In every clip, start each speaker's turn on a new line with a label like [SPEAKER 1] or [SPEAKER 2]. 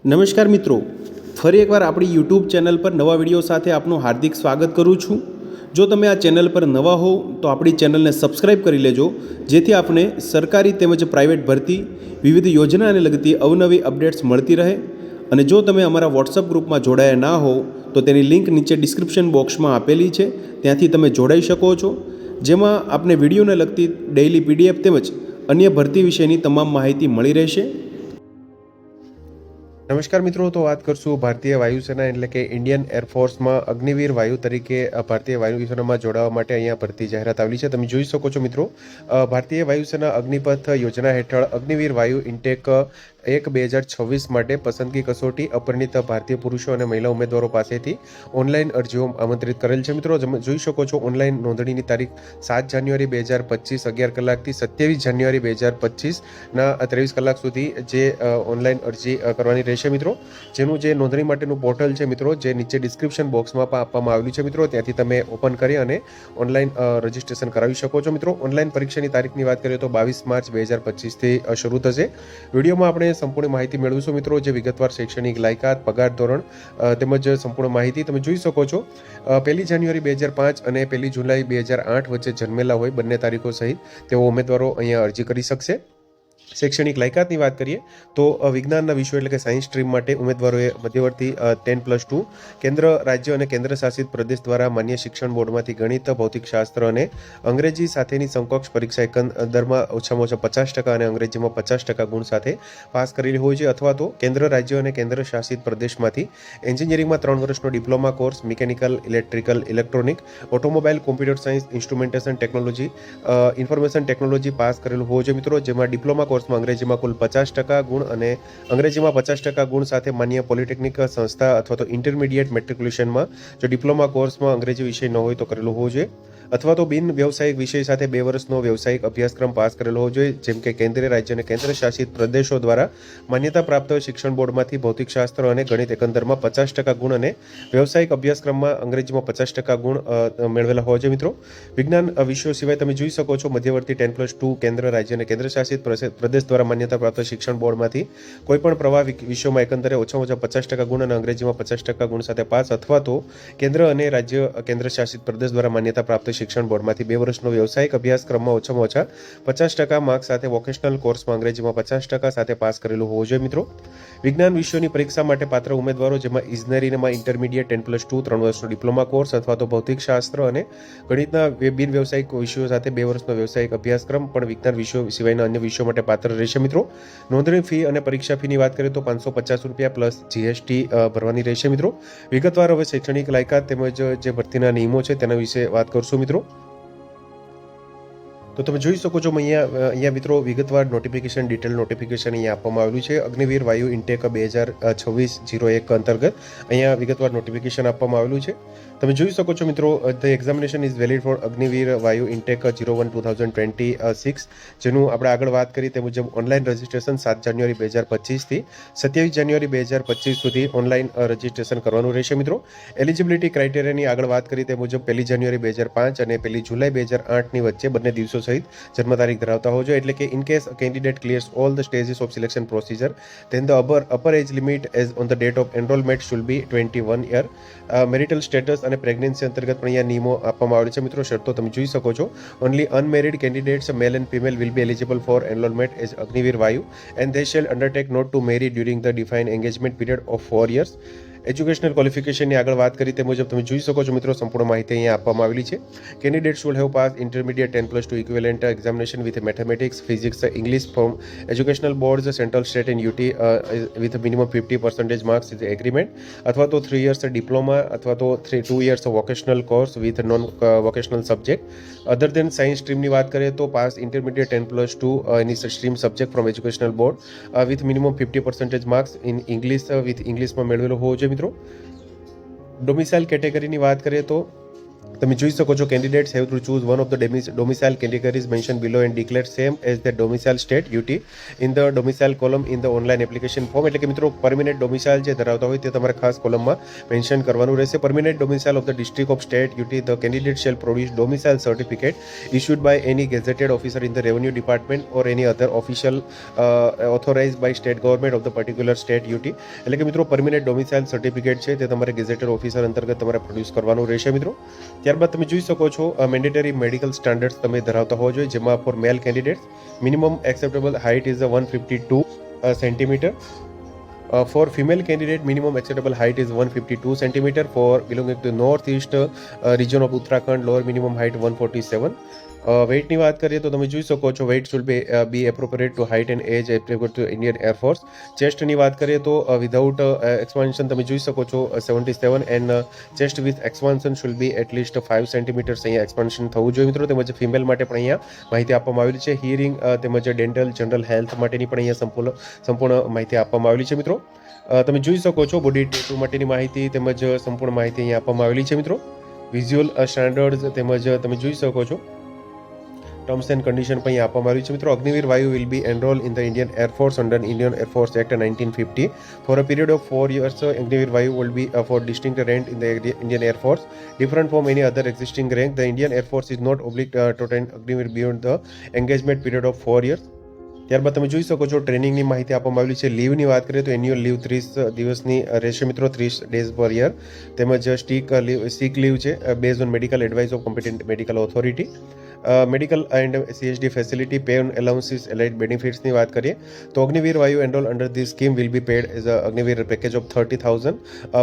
[SPEAKER 1] નમસ્કાર મિત્રો, ફરી એકવાર આપણી યુટ્યુબ ચેનલ પર નવા વિડીયો સાથે આપનું હાર્દિક સ્વાગત કરું છું। જો તમે આ ચેનલ પર નવા હો તો આપણી ચેનલને સબસ્ક્રાઈબ કરી લેજો, જેથી આપને સરકારી તેમજ પ્રાઇવેટ ભરતી વિવિધ યોજનાને લગતી અવનવી અપડેટ્સ મળતી રહે। અને જો તમે અમારા વોટ્સઅપ ગ્રુપમાં જોડાયા ના હો તો તેની લિંક નીચે ડિસ્ક્રિપ્શન બોક્સમાં આપેલી છે, ત્યાંથી તમે જોડાઈ શકો છો, જેમાં આપને વિડીયોને લગતી ડેઇલી પીડીએફ તેમજ અન્ય ભરતી વિશેની તમામ માહિતી મળી રહેશે।
[SPEAKER 2] નમસ્કાર મિત્રો, તો વાત કરશું ભારતીય વાયુસેના એટલે કે ઇન્ડિયન એરફોર્સમાં અગ્નિવીર વાયુ તરીકે ભારતીય વાયુસેનામાં જોડાવા માટે અહીંયા ભરતી જાહેરાત આવેલી છે। તમે જોઈ શકો છો મિત્રો, ભારતીય વાયુસેના અગ્નિપથ યોજના હેઠળ અગ્નિવીર વાયુ ઇન્ટેક 1-2026 માટે પસંદગી કસોટી અપરિણીત ભારતીય પુરુષો અને મહિલા ઉમેદવારો પાસેથી ઓનલાઈન અરજીઓ આમંત્રિત કરેલ છે। મિત્રો જોઈ શકો છો, ઓનલાઈન નોંધણીની તારીખ 7 જાન્યુઆરી 2025 11 કલાકથી 27 જાન્યુઆરી 2025ના 23 કલાક સુધી જે ઓનલાઈન અરજી કરવાની રહેશે મિત્રો। જેનું જે નોંધણી માટેનું પોર્ટલ છે મિત્રો, જે નીચે ડિસ્ક્રિપ્શન બોક્સમાં પણ આપવામાં આવેલું છે મિત્રો, ત્યાંથી તમે ઓપન કરી અને ઓનલાઈન રજિસ્ટ્રેશન કરાવી શકો છો મિત્રો। ઓનલાઈન પરીક્ષાની તારીખની વાત કરીએ તો 22 માર્ચ 2025થી શરૂ થશે। વિડીયોમાં આપણે સંપૂર્ણ માહિતી મેળવીશું મિત્રો, જે વિગતવાર શૈક્ષણિક લાયકાત, પગાર ધોરણ તેમજ સંપૂર્ણ માહિતી તમે જોઈ શકો છો। 1 જાન્યુઆરી 2005 અને 1 જુલાઈ 2008 વચ્ચે જન્મેલા હોય બંને તારીખો સહિત તેઓ ઉમેદવારો અહીંયા અરજી કરી શકશે। શૈક્ષણિક લાયકાતની વાત કરીએ તો વિજ્ઞાનના વિષયો એટલે કે સાયન્સ સ્ટ્રીમ માટે ઉમેદવારોએ મધ્યવર્તી 10+2 કેન્દ્ર, રાજ્ય અને કેન્દ્ર શાસિત પ્રદેશ દ્વારા માન્ય શિક્ષણ બોર્ડમાંથી ગણિત, ભૌતિકશાસ્ત્ર અને અંગ્રેજી સાથેની સમકક્ષ પરીક્ષા એકંદરમાં ઓછામાં ઓછા 50% અને અંગ્રેજીમાં 50% ગુણ સાથે પાસ કરેલી હોય છે, અથવા તો કેન્દ્ર, રાજ્ય અને કેન્દ્ર શાસિત પ્રદેશમાંથી એન્જિનિયરિંગમાં 3 વર્ષનો diploma course mechanical, electrical, electronic, automobile, computer science, instrumentation technology, information technology pass કરેલું હોય છે મિત્રો। જેમાં ડિપ્લોમા કોર્સમાં અંગ્રેજીમાં કુલ 50% ગુણ અને અંગ્રેજીમાં 50% ગુણ સાથે માન્ય પોલિટેકનિક સંસ્થા અથવા તો ઇન્ટરમીડિયેટ મેટ્રિક્યુલેશનમાં જો ડિપ્લોમા કોર્સમાં અંગ્રેજી વિષય ન હોય તો કરેલું હોવું જોઈએ, અથવા તો બિન વ્યવસાયિક વિષય સાથે 2 વર્ષનો વ્યવસાયિક અભ્યાસક્રમ પાસ કરેલો હોવો જોઈએ, જેમ કે કેન્દ્રીય, રાજ્ય અને કેન્દ્ર શાસિત પ્રદેશો દ્વારા માન્યતા પ્રાપ્ત શિક્ષણ બોર્ડમાંથી ભૌતિકશાસ્ત્ર અને ગણિત એકંદરમાં 50% ગુણ અને વ્યવસાયિક અભ્યાસક્રમમાં અંગ્રેજીમાં 50% ગુણ મેળવેલા હોવા જોઈએ મિત્રો। વિજ્ઞાન વિષયો સિવાય તમે જોઈ શકો છો, મધ્યવર્તી 10+2 કેન્દ્ર, રાજ્ય અને કેન્દ્ર શાસિત પ્રદેશ દ્વારા માન્યતા પ્રાપ્ત શિક્ષણ બોર્ડમાંથી કોઈપણ પ્રવાહ વિષયોમાં એકંદરે ઓછામાં ઓછા 50% ગુણ અને અંગ્રેજીમાં 50% ગુણ સાથે પાસ, અથવા તો કેન્દ્ર અને રાજ્ય કેન્દ્ર શાસિત પ્રદેશ દ્વારા માન્યતા પ્રાપ્ત શિક્ષણ બોર્ડમાંથી 2 વર્ષનો વ્યવસાયિક અભ્યાસક્રમમાં ઓછામાં ઓછા 50% માર્ક્સ સાથે વોકેશનલ કોર્સમાં અંગ્રેજીમાં 50% સાથે પાસ કરેલું હોવું જોઈએ મિત્રો। વિજ્ઞાન વિષયોની પરીક્ષા માટે પાત્ર ઉમેદવારો, જેમાં ઇજનેરીમાં ઇન્ટરમીડિયેટ 10+2 3 વર્ષનો ડિપ્લોમા કોર્સ અથવા તો ભૌતિકશાસ્ત્ર અને ગણિતના બિન વ્યવસાયિક વિષયો સાથે 2 વર્ષનો વ્યવસાયિક અભ્યાસક્રમ પણ વિજ્ઞાન વિષયો સિવાયના અન્ય વિષયો માટે પાત્ર રહેશે મિત્રો। નોંધણી ફી અને પરીક્ષા ફીની વાત કરીએ તો ₹550 પ્લસ GST ભરવાની રહેશે મિત્રો। વિગતવાર હવે શૈક્ષણિક લાયકાત તેમજ જે ભરતીના નિયમો છે તેના વિશે વાત કરશું મિત્રો। તો તમે જોઈ શકો છો, અહીંયા મિત્રો વિગતવાર નોટિફિકેશન, ડિટેલ નોટિફિકેશન અહીંયા આપવામાં આવેલું છે। અગ્નિવીર વાયુ ઇન્ટેક 2026-01 અંતર્ગત અહીંયા વિગતવાર નોટિફિકેશન આપવામાં આવેલું છે। તમે જોઈ શકો છો મિત્રો, the examination is valid for Agniveer વાયુ ઇન્ટેક 01-2026, જેનું આપણે આગળ વાત કરી તે મુજબ ઓનલાઈન રજિસ્ટ્રેશન 7 જાન્યુઆરી 2025થી 27 જાન્યુઆરી 2025 સુધી ઓનલાઈન રજિસ્ટ્રેશન કરવાનું રહેશે મિત્રો। એલિજિબિલિટી ક્રાઇટેરિયાની આગળ વાત કરી તે મુજબ 1 જાન્યુઆરી 2005 અને 1 જુલાઈ 2008ની વચ્ચે બંને દિવસો સહિત જન્મ તારીખ ધરાવતા હોવો જોઈએ। એટલે કે in case candidate clears all the stages of selection procedure, then the upper age limit as on the date of enrollment should be 21 year। Marital status અને પ્રેગ્નન્સી અંતર્ગત પણ અહીંયા નિયમો આપવામાં આવેલા છે મિત્રો। શરતો તમે જોઈ શકો છો, only unmarried candidates mail and female will be eligible four enrolment as Agniveer વાયુ and they shall undertake not to marry during the defined engagement period of 4 years। Educational ક્વોલિફિકેશનની આગળ વાત કરી તે મુજબ તમે જોઈ શકો છો મિત્રો, સંપૂર્ણ માહિતી અહીંયા આપવામાં આવેલી છે। Candidate should have pass intermediate 10+2 equivalent examination with mathematics, physics, English from educational boards central, state and UT with minimum 50% marks is agreement, અથવા તો 3 યર્સ ડિપ્લોમા અથવા તો 2 years vocational course with non vocational subject other than science સ્ટ્રીમની વાત કરીએ તો pass intermediate 10+2 any stream subject from educational board with minimum 50% marks in English with ઇંગ્લિશમાં મેળવેલો હોવો જોઈએ મિત્રો। ડોમિસાઇલ કેટેગરીની વાત કરીએ તો તમે જોઈ શકો છો candidates have to choose one of the domicile categories mention below and declare same as the domicile state UT in the domicile column in the online application form. એટલે કે મિત્રો પરમિનન્ટ ડોમિસાઇલ જે ધરાવતા હોય તે તમારે ખાસ કોલમમાં મેન્શન કરવાનું રહેશે. Permanent domicile of the district of state UT the candidate shall produce domicile certificate issued by any gazetted officer in the revenue department or any other official authorise by state government of the particular state UT. એટલે કે મિત્રો permanent domicile certificate છે તે તમારે gazetted officer અંતર્ગત તમારે produce કરવાનું રહેશે મિત્રો. ત્યારબાદ તમે જોઈ શકો છો મેન્ડેટરી મેડિકલ સ્ટાન્ડર્ડ્સ તમે ધરાવતા હોવા જોઈએ, જેમાં for male candidates minimum acceptable height is 152 centimetre. For female candidate, minimum acceptable height is 152 centimeter. For belonging to northeast region of Uttarakhand, lower minimum height 147. વેઇટની વાત કરીએ તો તમે જોઈ શકો છો weight should be appropriate to height and age applicable to Indian air force. ચેસ્ટની વાત કરીએ તો વિધાઉટ એક્સપાન્શન તમે જોઈ શકો છો 77 and chest with expansion should be at least 5 centimetres અહીંયા એક્સપાન્શન થવું જોઈએ મિત્રો. તેમજ ફિમેલ માટે પણ અહીંયા માહિતી આપવામાં આવેલી છે. હિયરિંગ તેમજ ડેન્ટલ જનરલ હેલ્થ માટેની પણ અહીંયા સંપૂર્ણ માહિતી આપવામાં આવેલી છે મિત્રો. તમે જોઈ શકો છો બોડી ટેટુ માટેની માહિતી તેમજ સંપૂર્ણ માહિતી અહીંયા આપવામાં આવેલી છે મિત્રો. વિઝ્યુઅલ સ્ટાન્ડર્ડ્સ તેમજ તમે જોઈ શકો છો ટર્મ્સ એન્ડ કન્ડિશન પણ અહીંયા આપવામાં આવ્યું છે મિત્રો. Agniveer Vayu will B enrol in the Indian air force under Indian air force act 1950 for a period of 4 years. Agniveer વાયુ will be for distinct rank in the Indian Air Force, different from any other existing rank. The Indian Air Force is not obliged to train Agniveer beyond the engagement period of 4 years. ત્યારબાદ તમે જોઈ શકો છો ટ્રેનિંગની માહિતી આપવામાં આવેલી છે. લીવની વાત કરીએ તો એન્યુઅલ લીવ 30 દિવસની રહેશે મિત્રો, 30 days per year. તેમજ સિક લીવ છે base on medical advice of competent medical authority. Medical and CHD facility pay on allowances allied બેનિફિટ્સની વાત કરીએ તો Agniveer Vayu enrol under this scheme will be paid as a Agniveer package of 30,000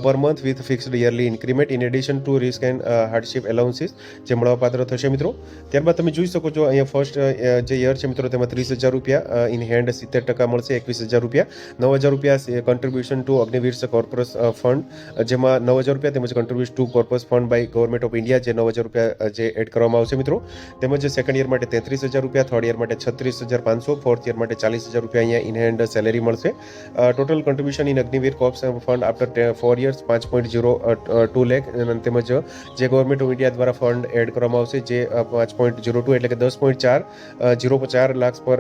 [SPEAKER 2] per month with fixed yearly increment in addition to risk and hardship allowances જે મળવાપાત્ર થશે મિત્રો. ત્યારબાદ તમે જોઈ શકો છો અહીંયા ફર્સ્ટ જે યર છે મિત્રો તેમાં 30,000 રૂપિયા ઇન હેન્ડ 70% મળશે, 21,000 રૂપિયા, 9,000 રૂપિયા contribution to Agniveer corpus fund જેમાં 9,000 રૂપિયા તેમજ contribution to corpus fund by government of India જે 9,000 રૂપિયા જે એડ કરવામાં આવશે મિત્રો. તેમજ સેકન્ડ યર માટે 33,000 રૂપિયા, થર્ડ યર માટે 36,500, ફોર્થ યર માટે 40,000 રૂપિયા અહીંયા ઇન હેન્ડ સેલેરી મળશે. Total contribution in Agniveer corps fund after 4 years 5.02 lakh તેમજ જે ગવર્મેન્ટ ઓફ ઇન્ડિયા દ્વારા ફંડ એડ કરવામાં આવશે જે 5.02 એટલે કે 10.4 લાખ પર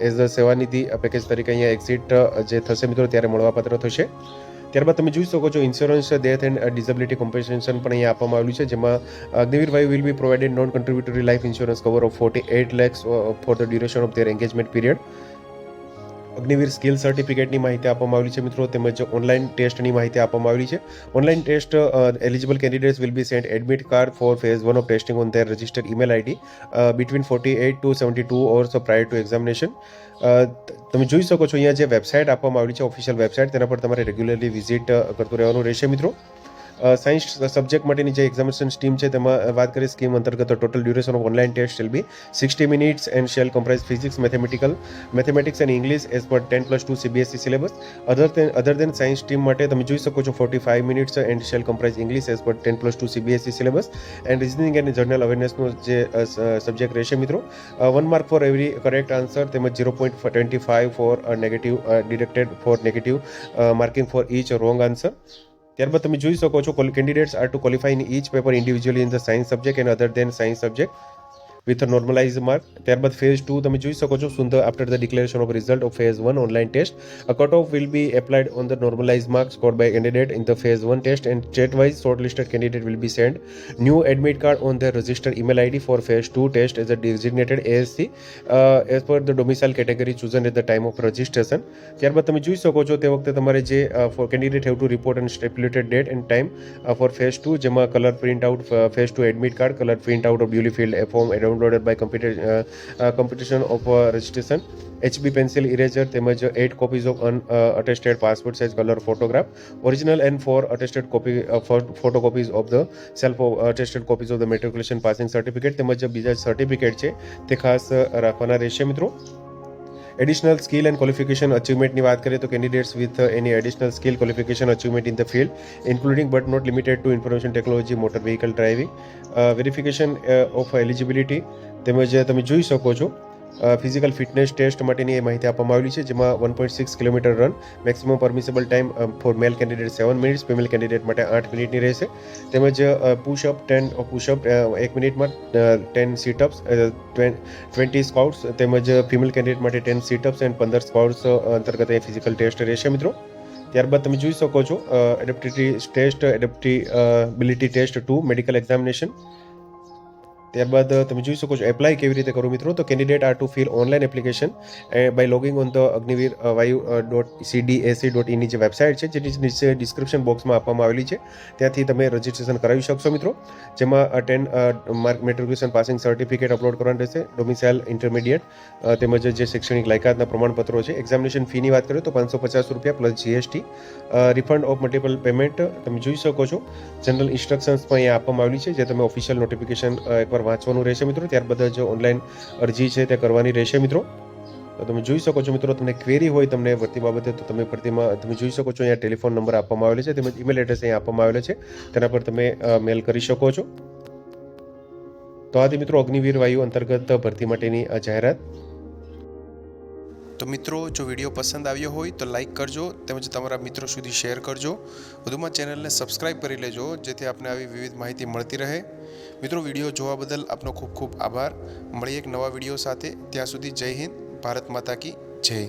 [SPEAKER 2] એઝ અ સેવાનિધિ પેકેજ તરીકે અહીંયા એક્ઝિટ જે થશે મિત્રો ત્યારે મળવાપાત્ર થશે. ત્યારબાદ તમે જોઈ શકો છો insurance death and disability compensation પણ અહીંયા આપવામાં આવ્યું છે જેમાં Agniveer Vayu will be provided non contributory life insurance cover of 48 lakhs for the duration of their engagement period. Agniveer skill સર્ટિફિકેટની માહિતી આપવામાં આવેલી છે મિત્રો તેમજ ઓનલાઈન ટેસ્ટની માહિતી આપવામાં આવેલી છે. Online test eligible candidates will be sent admit card for phase 1 of testing on their registered email ID between 48 to 72 hours prior to examination. તમે જોઈ શકો છો અહીંયા જે વેબસાઇટ આપવામાં આવેલી છે ઓફિશિયલ વેબસાઇટ તેના પર તમારે રેગ્યુલરલી વિઝિટ કરતું રહેવાનું રહેશે મિત્રો. સાયન્સ સબ્જેક્ટ માટેની જે એક્ઝામિનેશન સ્ટીમ છે તેમાં વાત કરીએ સ્કીમ અંતર્ગત total duration of online test shall be 60 minutes and shall comprise physics mathematics and English as per 10+2 CBSE syllabus. Other than science stream માટે તમે જોઈ શકો છો 45 minutes and shall comprise English as per 10+2 CBSE syllabus. And reasoning and general અવેરનેસનો જે subject રહેશે મિત્રો 1 mark for every correct answer તેમજ 0.25 for negative deducted for negative marking for inch wrong answer. ત્યારબાદ તમે જોઈ શકો છો candidates are to qualify in each paper individually in the science subject and other than science subject with a normalized mark. ત્યારબાદ phase 2 તમે જોઈ શકો છો soon after the declaration of result of phase 1 online test a cutoff will be applied on the normalized marks scored by candidate in the phase 1 test and state wise shortlisted candidate will be sent new admit card on their registered email ID for phase 2 test as a designated ASC as per the domicile category chosen at the time of registration. ત્યારબાદ તમે જોઈ શકો છો તે વખતે તમારે જે for candidate have to report and stipulated date and time for phase 2 જેમાં colour print out phase 2 admit card colour print out of duly filled form downloaded by competition of registration, HB pencil eraser તેમજ 8 copies of unattested passport size color photograph, original and 4 attested copy photocopies of the self attested copies of the matriculation passing certificate તેમજ બીજા certificate છે તે ખાસ રાખવાના રહેશે મિત્રો. Additional skill and qualification અચીવમેન્ટની વાત કરીએ તો candidates with any additional skill qualification achievement in the field including but not limited to information technology motor vehicle driving verification of eligibility તેમજ તમે જોઈ શકો છો ફિઝિકલ ફિટનેસ ટેસ્ટ માટેની એ માહિતી આપવામાં આવેલી છે, જેમાં 1.6 kilometre run, maximum permissible time for male candidate 7 minutes, female candidate માટે 8 મિનિટની રહેશે. તેમજ પુશઅપ 10 પુશઅપ 1 મિનિટમાં 10 સીટઅપ્સ, 20 સ્ક્વોટ્સ, તેમજ ફિમેલ કેન્ડિડેટ માટે 10 સીટઅપ્સ એન્ડ 15 સ્ક્વોટ્સ અંતર્ગત એ ફિઝિકલ ટેસ્ટ રહેશે મિત્રો. ત્યારબાદ તમે જોઈ શકો છો એડેપ્ટિવિટી ટેસ્ટ, એડેપ્ટેબિલિટી ટેસ્ટ 2, મેડિકલ એક્ઝામિનેશન. ત્યારબાદ તમે જોઈ શકો છો એપ્લાય કેવી રીતે કરવું મિત્રો. તો candidate are to fill online application by logging on the Agniveer વાયુ.cdac.in ની જે વેબસાઇટ છે, જેની નીચે ડિસ્ક્રિપ્શન બોક્સમાં આપવામાં આવેલી છે, ત્યાંથી તમે રજિસ્ટ્રેશન કરાવી શકશો મિત્રો. જેમાં 10 mark matriculation passing certificate upload કરવાનું રહેશે, ડોમિસાઇલ ઇન્ટરમીડિયેટ, તેમજ જે શૈક્ષણિક લાયકાતના પ્રમાણપત્રો છે. એક્ઝામિનેશન ફીની વાત કરીએ તો ₹550 plus GST. Refund of multiple payment તમે જોઈ શકો છો. જનરલ ઇન્સ્ટ્રક્શન્સ પણ અહીંયા આપવામાં આવેલી છે, જે તમે ઓફિશિયલ નોટિફિકેશન એકવાર વાંચવાનું રહેશે મિત્રો. ત્યારબાદ જ ઓનલાઈન અરજી છે તે કરવાની રહેશે મિત્રો. તો તમે જોઈ શકો છો મિત્રો, તમને ક્વેરી હોય તમને ભરતી બાબતે તો તમે ભરતીમાં તમે જોઈ શકો છો અહીંયા ટેલિફોન નંબર આપવામાં આવેલો છે, તેમજ ઈમેલ એડ્રેસ અહીંયા આપવામાં આવેલો છે, તેના પર તમે મેલ કરી શકો છો. તો આથી મિત્રો અગ્નિવીર વાયુ અંતર્ગત ભરતી માટેની આ જાહેરાત.
[SPEAKER 1] તો મિત્રો, જો વિડીયો પસંદ આવ્યો હોય તો લાઈક કરજો, તેમજ તમારા મિત્રો સુધી શેર કરજો. વધુમાં ચેનલને સબસ્ક્રાઈબ કરી લેજો, જેથી આપને આવી વિવિધ માહિતી મળતી રહે. મિત્રો, વિડીયો જોવા બદલ આપનો ખૂબ ખૂબ આભાર. મળીએ એક નવા વિડીયો સાથે. ત્યાં સુધી જય હિન્દ, ભારત માતા કી જય.